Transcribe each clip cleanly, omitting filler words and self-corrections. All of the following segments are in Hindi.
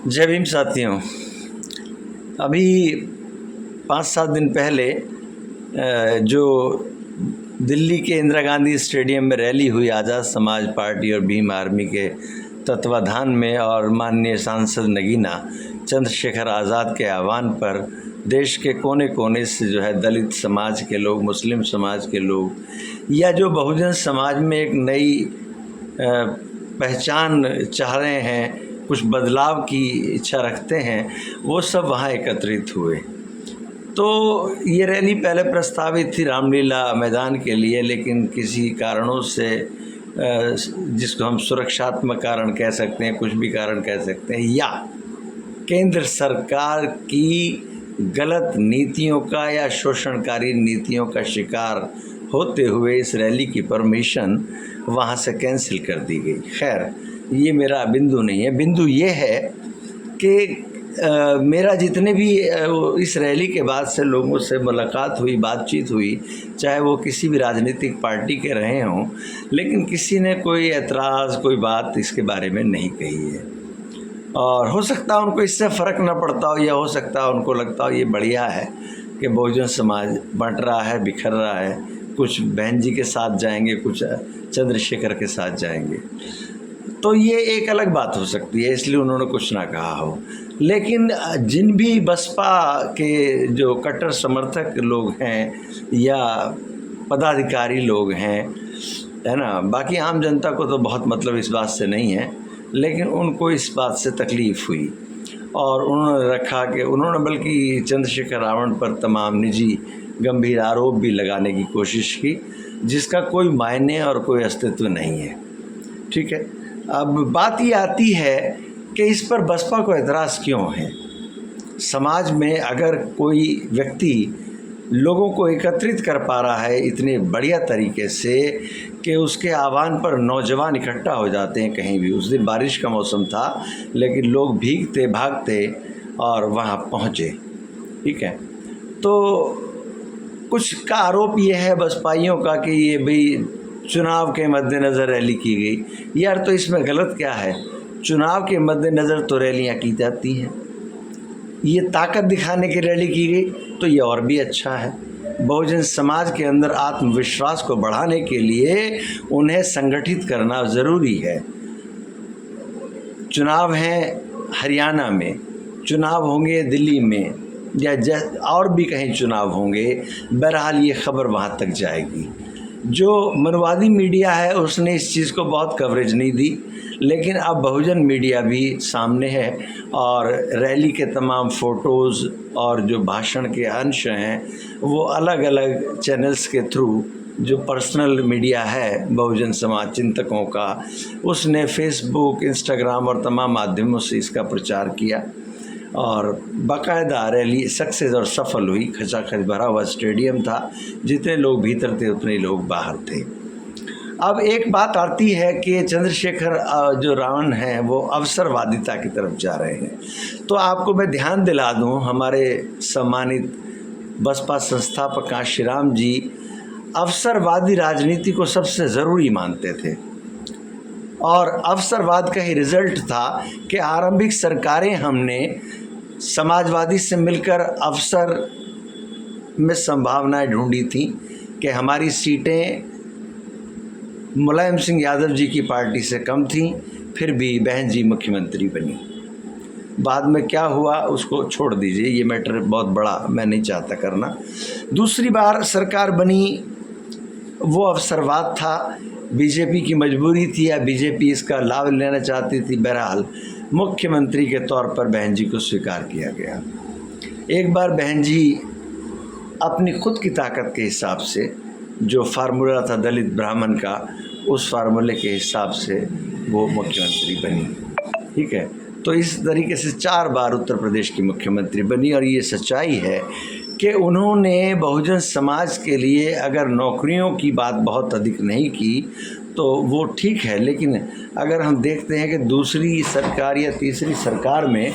जय भीम साथियों। अभी 5-7 दिन पहले जो दिल्ली के इंदिरा गांधी स्टेडियम में रैली हुई आज़ाद समाज पार्टी और भीम आर्मी के तत्वाधान में, और माननीय सांसद नगीना चंद्रशेखर आज़ाद के आह्वान पर देश के कोने कोने से जो है दलित समाज के लोग, मुस्लिम समाज के लोग, या जो बहुजन समाज में एक नई पहचान चाह रहे हैं, कुछ बदलाव की इच्छा रखते हैं, वो सब वहाँ एकत्रित हुए। तो ये रैली पहले प्रस्तावित थी रामलीला मैदान के लिए, लेकिन किसी कारणों से, जिसको हम सुरक्षात्मक कारण कह सकते हैं, कुछ भी कारण कह सकते हैं, या केंद्र सरकार की गलत नीतियों का या शोषणकारी नीतियों का शिकार होते हुए इस रैली की परमिशन वहाँ से कैंसिल कर दी गई। खैर, ये मेरा बिंदु नहीं है। बिंदु ये है कि मेरा जितने भी इस रैली के बाद से लोगों से मुलाकात हुई, बातचीत हुई, चाहे वो किसी भी राजनीतिक पार्टी के रहे हों, लेकिन किसी ने कोई एतराज़, कोई बात इसके बारे में नहीं कही है। और हो सकता है उनको इससे फ़र्क ना पड़ता हो, या हो सकता है उनको लगता हो ये बढ़िया है कि बहुजन समाज बंट रहा है, बिखर रहा है, कुछ बहन जी के साथ जाएंगे, कुछ चंद्रशेखर के साथ जाएंगे। तो ये एक अलग बात हो सकती है, इसलिए उन्होंने कुछ ना कहा हो। लेकिन जिन भी बसपा के जो कट्टर समर्थक लोग हैं या पदाधिकारी लोग हैं, है ना, बाकी आम जनता को तो बहुत मतलब इस बात से नहीं है, लेकिन उनको इस बात से तकलीफ़ हुई और उन्होंने रखा कि उन्होंने बल्कि चंद्रशेखर रावण पर तमाम निजी गंभीर आरोप भी लगाने की कोशिश की, जिसका कोई मायने और कोई अस्तित्व नहीं है। ठीक है, अब बात ये आती है कि इस पर बसपा को एतराज़ क्यों है। समाज में अगर कोई व्यक्ति लोगों को एकत्रित कर पा रहा है इतने बढ़िया तरीके से कि उसके आह्वान पर नौजवान इकट्ठा हो जाते हैं कहीं भी। उस दिन बारिश का मौसम था, लेकिन लोग भीगते भागते और वहाँ पहुँचे। ठीक है, तो कुछ का आरोप ये है बसपाइयों का कि ये भाई चुनाव के मद्देनज़र रैली की गई। यार, तो इसमें गलत क्या है? चुनाव के मद्देनज़र तो रैलियाँ की जाती हैं। ये ताकत दिखाने की रैली की गई तो ये और भी अच्छा है। बहुजन समाज के अंदर आत्मविश्वास को बढ़ाने के लिए उन्हें संगठित करना ज़रूरी है। चुनाव हैं हरियाणा में, चुनाव होंगे दिल्ली में, या और भी कहीं चुनाव होंगे। बहरहाल ये खबर वहाँ तक जाएगी। जो मनवादी मीडिया है उसने इस चीज़ को बहुत कवरेज नहीं दी, लेकिन अब बहुजन मीडिया भी सामने है और रैली के तमाम फ़ोटोज़ और जो भाषण के अंश हैं वो अलग अलग चैनल्स के थ्रू, जो पर्सनल मीडिया है बहुजन समाज चिंतकों का, उसने फेसबुक, इंस्टाग्राम और तमाम माध्यमों से इसका प्रचार किया और बाकायदा रैली सक्सेस और सफल हुई। खचाखच भरा हुआ स्टेडियम था, जितने लोग भीतर थे उतने लोग बाहर थे। अब एक बात आती है कि चंद्रशेखर जो रावण हैं वो अवसरवादिता की तरफ जा रहे हैं। तो आपको मैं ध्यान दिला दूं, हमारे सम्मानित बसपा संस्थापक कांशीराम जी अवसरवादी राजनीति को सबसे ज़रूरी मानते थे, और अवसरवाद का ही रिज़ल्ट था कि आरंभिक सरकारें हमने समाजवादी से मिलकर अवसर में संभावनाएं ढूंढी थी कि हमारी सीटें मुलायम सिंह यादव जी की पार्टी से कम थीं, फिर भी बहन जी मुख्यमंत्री बनी। बाद में क्या हुआ उसको छोड़ दीजिए, ये मैटर बहुत बड़ा मैं नहीं चाहता करना। दूसरी बार सरकार बनी, वो अवसरवाद था, बीजेपी की मजबूरी थी या बीजेपी इसका लाभ लेना चाहती थी। बहरहाल मुख्यमंत्री के तौर पर बहन जी को स्वीकार किया गया। एक बार बहन जी अपनी खुद की ताकत के हिसाब से, जो फार्मूला था दलित ब्राह्मण का, उस फार्मूले के हिसाब से वो मुख्यमंत्री बनी। ठीक है, तो इस तरीके से 4 बार उत्तर प्रदेश की मुख्यमंत्री बनी। और ये सच्चाई है कि उन्होंने बहुजन समाज के लिए अगर नौकरियों की बात बहुत अधिक नहीं की तो वो ठीक है, लेकिन अगर हम देखते हैं कि दूसरी सरकार या तीसरी सरकार में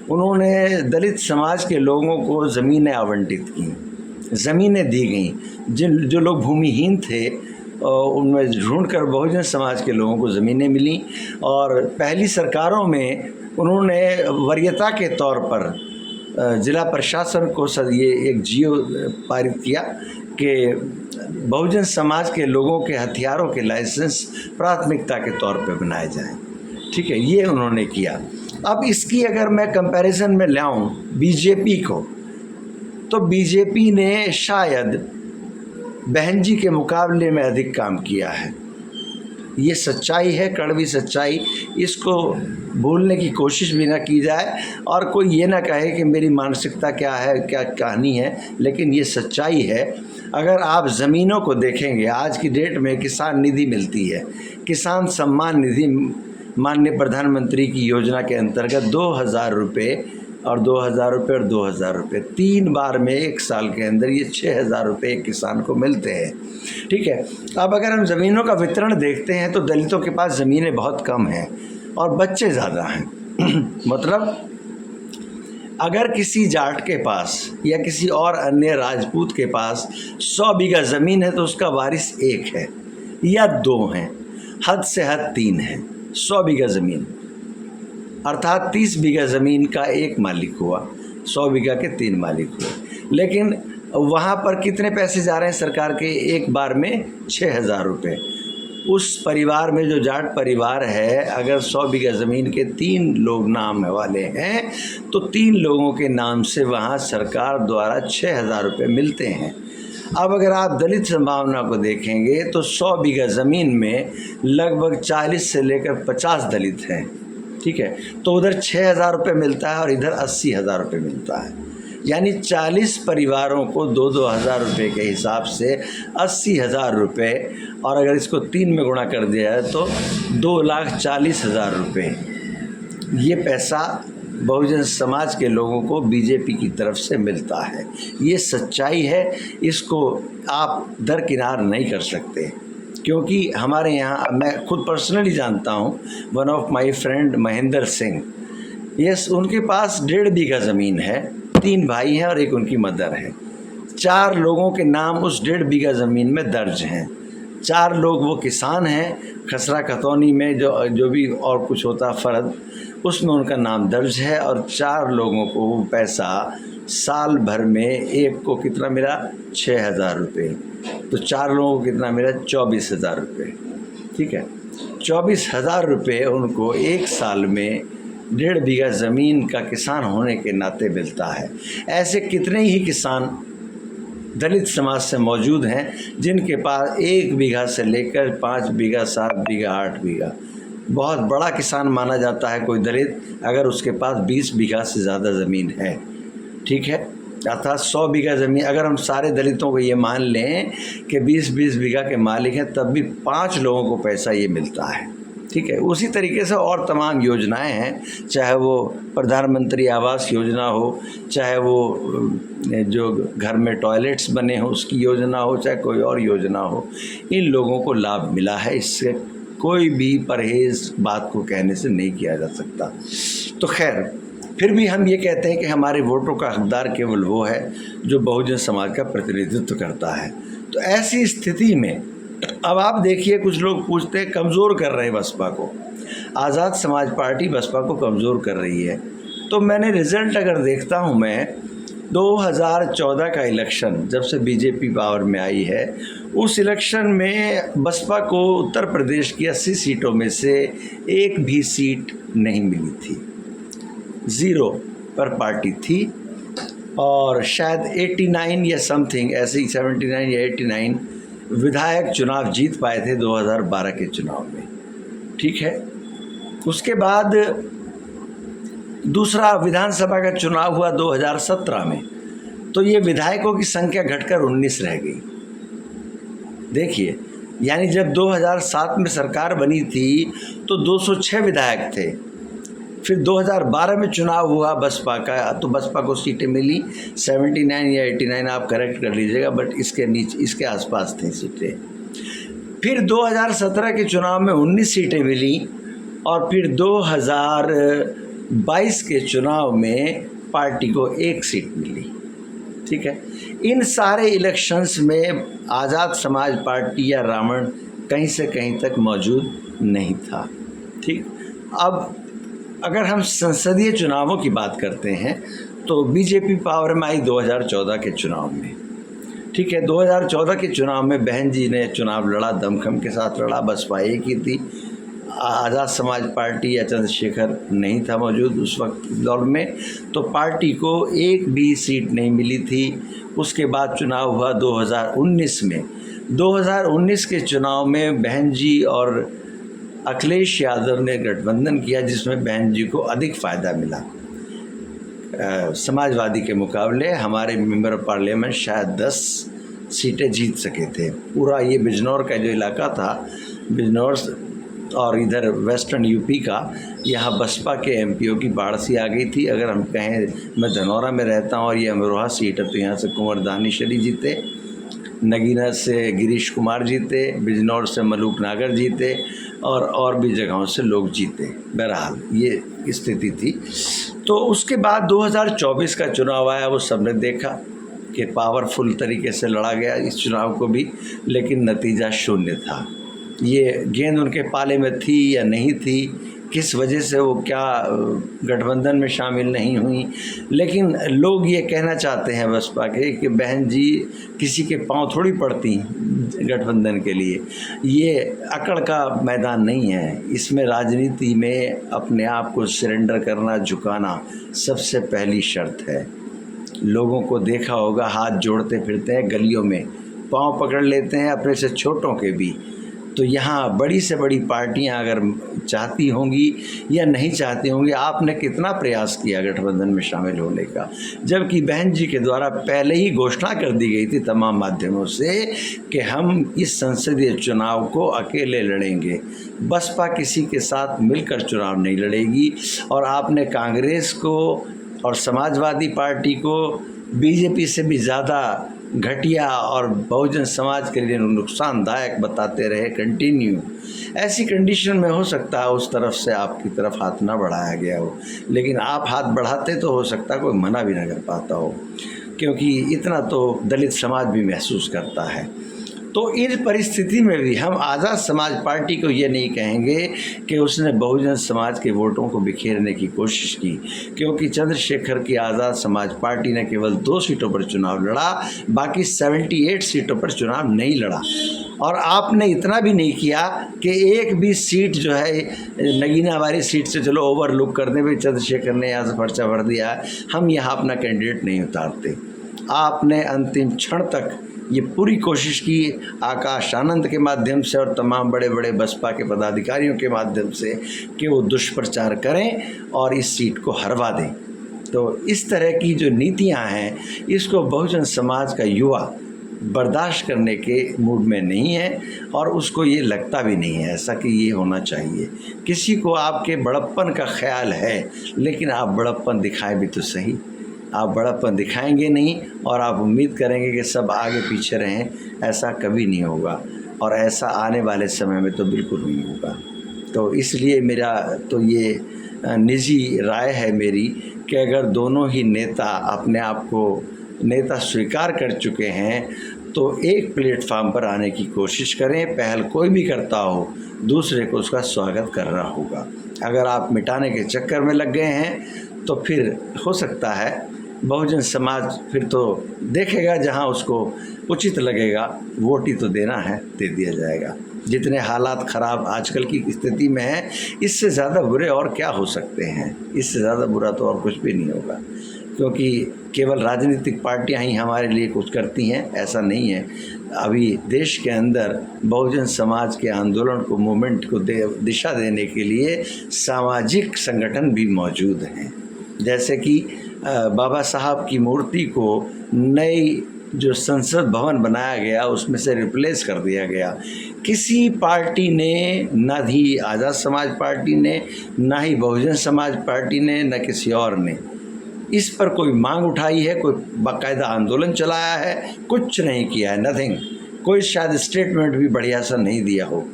उन्होंने दलित समाज के लोगों को ज़मीनें आवंटित की, ज़मीनें दी गई। जो लोग भूमिहीन थे उनमें ढूंढकर बहुजन समाज के लोगों को ज़मीनें मिली। और पहली सरकारों में उन्होंने वरीयता के तौर पर ज़िला प्रशासन को ये एक जियो पारित किया कि बहुजन समाज के लोगों के हथियारों के लाइसेंस प्राथमिकता के तौर पे बनाए जाएं। ठीक है, ये उन्होंने किया। अब इसकी अगर मैं कंपैरिजन में लाऊं बीजेपी को, तो बीजेपी ने शायद बहन जी के मुकाबले में अधिक काम किया है। ये सच्चाई है, कड़वी सच्चाई, इसको भूलने की कोशिश भी ना की जाए और कोई ये ना कहे कि मेरी मानसिकता क्या है, क्या कहानी है, लेकिन ये सच्चाई है। अगर आप ज़मीनों को देखेंगे, आज की डेट में किसान निधि मिलती है, किसान सम्मान निधि माननीय प्रधानमंत्री की योजना के अंतर्गत 2000 रुपये और 2000 रुपये और 2000 रुपये 3 बार में 1 साल के अंदर ये 6000 रुपये किसान को मिलते हैं। ठीक है, अब अगर हम ज़मीनों का वितरण देखते हैं तो दलितों के पास ज़मीनें बहुत कम हैं और बच्चे ज़्यादा हैं। मतलब अगर किसी जाट के पास या किसी और अन्य राजपूत के पास 100 बीघा ज़मीन है तो उसका वारिस 1 है या 2 हैं, हद से हद 3 है। 100 बीघा ज़मीन अर्थात 30 बीघा ज़मीन का 1 मालिक हुआ, 100 बीघा के 3 मालिक हुए। लेकिन वहाँ पर कितने पैसे जा रहे हैं सरकार के? एक बार में 6000 रुपये। उस परिवार में जो जाट परिवार है, अगर 100 बीघा ज़मीन के 3 लोग नाम वाले हैं तो 3 लोगों के नाम से वहाँ सरकार द्वारा 6000 रुपये मिलते हैं। अब अगर आप दलित संभावना को देखेंगे तो 100 बीघा ज़मीन में लगभग 40 से लेकर 50 दलित हैं। ठीक है, तो उधर 6000 रुपये मिलता है और इधर 80,000 रुपये मिलता है, यानी 40 परिवारों को 2-2 हज़ार रुपये के हिसाब से 80,000 रुपये, और अगर इसको 3 में गुणा कर दिया है तो 2,40,000 रुपये ये पैसा बहुजन समाज के लोगों को बीजेपी की तरफ से मिलता है। ये सच्चाई है, इसको आप दरकिनार नहीं कर सकते, क्योंकि हमारे यहाँ मैं खुद पर्सनली जानता हूँ, one of my friend Mahendra Singh, yes, उनके पास 1.5 बीघा ज़मीन है, 3 भाई हैं और एक उनकी मदर है। 4 लोगों के नाम उस 1.5 बीघा ज़मीन में दर्ज हैं। 4 लोग वो किसान हैं, खसरा खतौनी में जो भी और कुछ होता फ़र्द, उसमें उनका नाम दर्ज है, और 4 लोगों को वो पैसा साल भर में एक को कितना मिला? 6000 रुपये। तो 4 लोगों को कितना मिला? 24,000 रुपये। ठीक है, 24,000 रुपये उनको एक साल में 1.5 बीघा ज़मीन का किसान होने के नाते मिलता है। ऐसे कितने ही किसान दलित समाज से मौजूद हैं जिनके पास 1 बीघा से लेकर 5 बीघा, 7 बीघा, 8 बीघा, बहुत बड़ा किसान माना जाता है कोई दलित अगर उसके पास 20 बीघा से ज़्यादा ज़मीन है। ठीक है, अर्थात 100 बीघा ज़मीन, अगर हम सारे दलितों को ये मान लें कि 20-20 बीघा के मालिक हैं, तब भी 5 लोगों को पैसा ये मिलता है। ठीक है, उसी तरीके से और तमाम योजनाएं हैं, चाहे वो प्रधानमंत्री आवास योजना हो, चाहे वो जो घर में टॉयलेट्स बने हों उसकी योजना हो, चाहे कोई और योजना हो, इन लोगों को लाभ मिला है। इससे कोई भी परहेज़ बात को कहने से नहीं किया जा सकता। तो खैर, फिर भी हम ये कहते हैं कि हमारे वोटों का हकदार केवल वो है जो बहुजन समाज का प्रतिनिधित्व करता है। तो ऐसी स्थिति में अब आप देखिए, कुछ लोग पूछते हैं कमज़ोर कर रहे हैं बसपा को, आज़ाद समाज पार्टी बसपा को कमज़ोर कर रही है। तो मैंने रिज़ल्ट अगर देखता हूँ, मैं 2014 का इलेक्शन जब से बीजेपी पावर में आई है, उस इलेक्शन में बसपा को उत्तर प्रदेश की 80 सीटों में से एक भी सीट नहीं मिली थी, 0 पर पार्टी थी, और शायद 89 या समथिंग ऐसे ही 79 या 89 विधायक चुनाव जीत पाए थे 2012 के चुनाव में। ठीक है, उसके बाद दूसरा विधानसभा का चुनाव हुआ 2017 में, तो ये विधायकों की संख्या घटकर 19 रह गई। देखिए, यानी जब 2007 में सरकार बनी थी तो 206 विधायक थे। फिर 2012 में चुनाव हुआ बसपा का, तो बसपा को सीटें मिली 79 या 89, आप करेक्ट कर लीजिएगा, बट इसके नीचे, इसके आसपास थी सीटें। फिर 2017 के चुनाव में 19 सीटें मिली, और फिर 2022 के चुनाव में पार्टी को 1 सीट मिली। ठीक है, इन सारे इलेक्शंस में आज़ाद समाज पार्टी या रावण कहीं से कहीं तक मौजूद नहीं था। ठीक, अब अगर हम संसदीय चुनावों की बात करते हैं तो बीजेपी पावर में आई 2014 के चुनाव में। ठीक है, 2014 के चुनाव में बहन जी ने चुनाव लड़ा, दमखम के साथ लड़ा। बसपा एक ही थी, आज़ाद समाज पार्टी या चंद्रशेखर नहीं था मौजूद उस वक्त दौर में, तो पार्टी को एक भी सीट नहीं मिली थी। उसके बाद चुनाव हुआ 2019 में। 2019 के चुनाव में बहन जी और अखिलेश यादव ने गठबंधन किया, जिसमें बहन जी को अधिक फ़ायदा मिला। समाजवादी के मुकाबले हमारे मेंबर ऑफ पार्लियामेंट शायद 10 सीटें जीत सके थे। पूरा ये बिजनौर का जो इलाका था, बिजनौर और इधर वेस्टर्न यूपी का, यहाँ बसपा के एमपीओ की बाढ़ सी आ गई थी। अगर हम कहें, मैं धनौरा में रहता हूँ और ये अमरोहा सीट है, तो यहाँ से कुंवर दानिशरी जीते, नगीना से गिरीश कुमार जीते, बिजनौर से मलूक नागर जीते और भी जगहों से लोग जीते। बहरहाल ये स्थिति थी। तो उसके बाद 2024 का चुनाव आया, वो सबने देखा कि पावरफुल तरीके से लड़ा गया इस चुनाव को भी, लेकिन नतीजा शून्य था। ये गेंद उनके पाले में थी या नहीं थी, किस वजह से वो क्या गठबंधन में शामिल नहीं हुई, लेकिन लोग ये कहना चाहते हैं बसपा के कि बहन जी किसी के पांव थोड़ी पड़ती गठबंधन के लिए। ये अकड़ का मैदान नहीं है, इसमें राजनीति में अपने आप को सरेंडर करना, झुकाना सबसे पहली शर्त है। लोगों को देखा होगा, हाथ जोड़ते फिरते हैं गलियों में, पांव पकड़ लेते हैं अपने से छोटों के भी। तो यहाँ बड़ी से बड़ी पार्टियाँ अगर चाहती होंगी या नहीं चाहती होंगी, आपने कितना प्रयास किया गठबंधन में शामिल होने का, जबकि बहन जी के द्वारा पहले ही घोषणा कर दी गई थी तमाम माध्यमों से कि हम इस संसदीय चुनाव को अकेले लड़ेंगे, बसपा किसी के साथ मिलकर चुनाव नहीं लड़ेगी। और आपने कांग्रेस को और समाजवादी पार्टी को बीजेपी से भी ज़्यादा घटिया और बहुजन समाज के लिए नुकसानदायक बताते रहे कंटिन्यू। ऐसी कंडीशन में हो सकता है उस तरफ से आपकी तरफ हाथ ना बढ़ाया गया हो, लेकिन आप हाथ बढ़ाते तो हो सकता है कोई मना भी ना कर पाता हो, क्योंकि इतना तो दलित समाज भी महसूस करता है। तो इस परिस्थिति में भी हम आज़ाद समाज पार्टी को ये नहीं कहेंगे कि उसने बहुजन समाज के वोटों को बिखेरने की कोशिश की, क्योंकि चंद्रशेखर की आज़ाद समाज पार्टी ने केवल 2 सीटों पर चुनाव लड़ा, बाकी 78 सीटों पर चुनाव नहीं लड़ा। और आपने इतना भी नहीं किया कि एक भी सीट जो है नगीना वाली सीट से चलो ओवरलुक करने में चंद्रशेखर ने यहाँ से पर्चा भर दिया, हम यहाँ अपना कैंडिडेट नहीं उतारते। आपने अंतिम क्षण तक ये पूरी कोशिश की, आकाश आनंद के माध्यम से और तमाम बड़े बड़े बसपा के पदाधिकारियों के माध्यम से, कि वो दुष्प्रचार करें और इस सीट को हरवा दें। तो इस तरह की जो नीतियां हैं, इसको बहुजन समाज का युवा बर्दाश्त करने के मूड में नहीं है, और उसको ये लगता भी नहीं है ऐसा कि ये होना चाहिए। किसी को आपके बड़प्पन का ख्याल है, लेकिन आप बड़प्पन दिखाएं भी तो सही। आप बड़प्पन दिखाएंगे नहीं और आप उम्मीद करेंगे कि सब आगे पीछे रहें, ऐसा कभी नहीं होगा, और ऐसा आने वाले समय में तो बिल्कुल नहीं होगा। तो इसलिए मेरा तो ये निजी राय है मेरी कि अगर दोनों ही नेता अपने आप को नेता स्वीकार कर चुके हैं, तो एक प्लेटफार्म पर आने की कोशिश करें। पहल कोई भी करता हो, दूसरे को उसका स्वागत करना होगा। अगर आप मिटाने के चक्कर में लग गए हैं, तो फिर हो सकता है बहुजन समाज फिर तो देखेगा, जहां उसको उचित लगेगा, वोट ही तो देना है, दे दिया जाएगा। जितने हालात ख़राब आजकल की स्थिति में है, इससे ज़्यादा बुरे और क्या हो सकते हैं। इससे ज़्यादा बुरा तो और कुछ भी नहीं होगा, क्योंकि केवल राजनीतिक पार्टियां ही हमारे लिए कुछ करती हैं, ऐसा नहीं है। अभी देश के अंदर बहुजन समाज के आंदोलन को, मूवमेंट को दिशा देने के लिए सामाजिक संगठन भी मौजूद हैं। जैसे कि बाबा साहब की मूर्ति को नई जो संसद भवन बनाया गया, उसमें से रिप्लेस कर दिया गया। किसी पार्टी ने, ना ही आज़ाद समाज पार्टी ने, ना ही बहुजन समाज पार्टी ने, न किसी और ने इस पर कोई मांग उठाई है, कोई बाकायदा आंदोलन चलाया है, कुछ नहीं किया है, नथिंग। कोई शायद स्टेटमेंट भी बढ़िया सा नहीं दिया हो,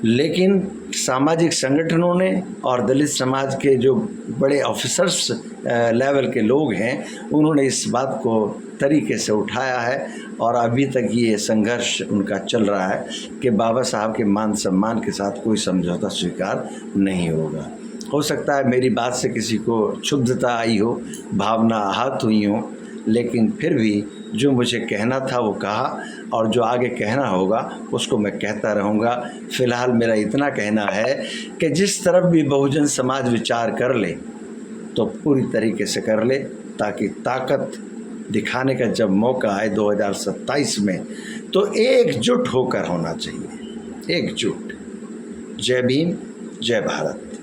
लेकिन सामाजिक संगठनों ने और दलित समाज के जो बड़े ऑफिसर्स लेवल के लोग हैं, उन्होंने इस बात को तरीके से उठाया है, और अभी तक ये संघर्ष उनका चल रहा है कि बाबा साहब के मान सम्मान के साथ कोई समझौता स्वीकार नहीं होगा। हो सकता है मेरी बात से किसी को क्षुब्धता आई हो, भावना आहत हुई हो, लेकिन फिर भी जो मुझे कहना था वो कहा, और जो आगे कहना होगा उसको मैं कहता रहूँगा। फ़िलहाल मेरा इतना कहना है कि जिस तरफ भी बहुजन समाज विचार कर ले तो पूरी तरीके से कर ले, ताकि ताकत दिखाने का जब मौका आए 2027 में तो एकजुट होकर होना चाहिए, एकजुट। जय भीम, जय भारत।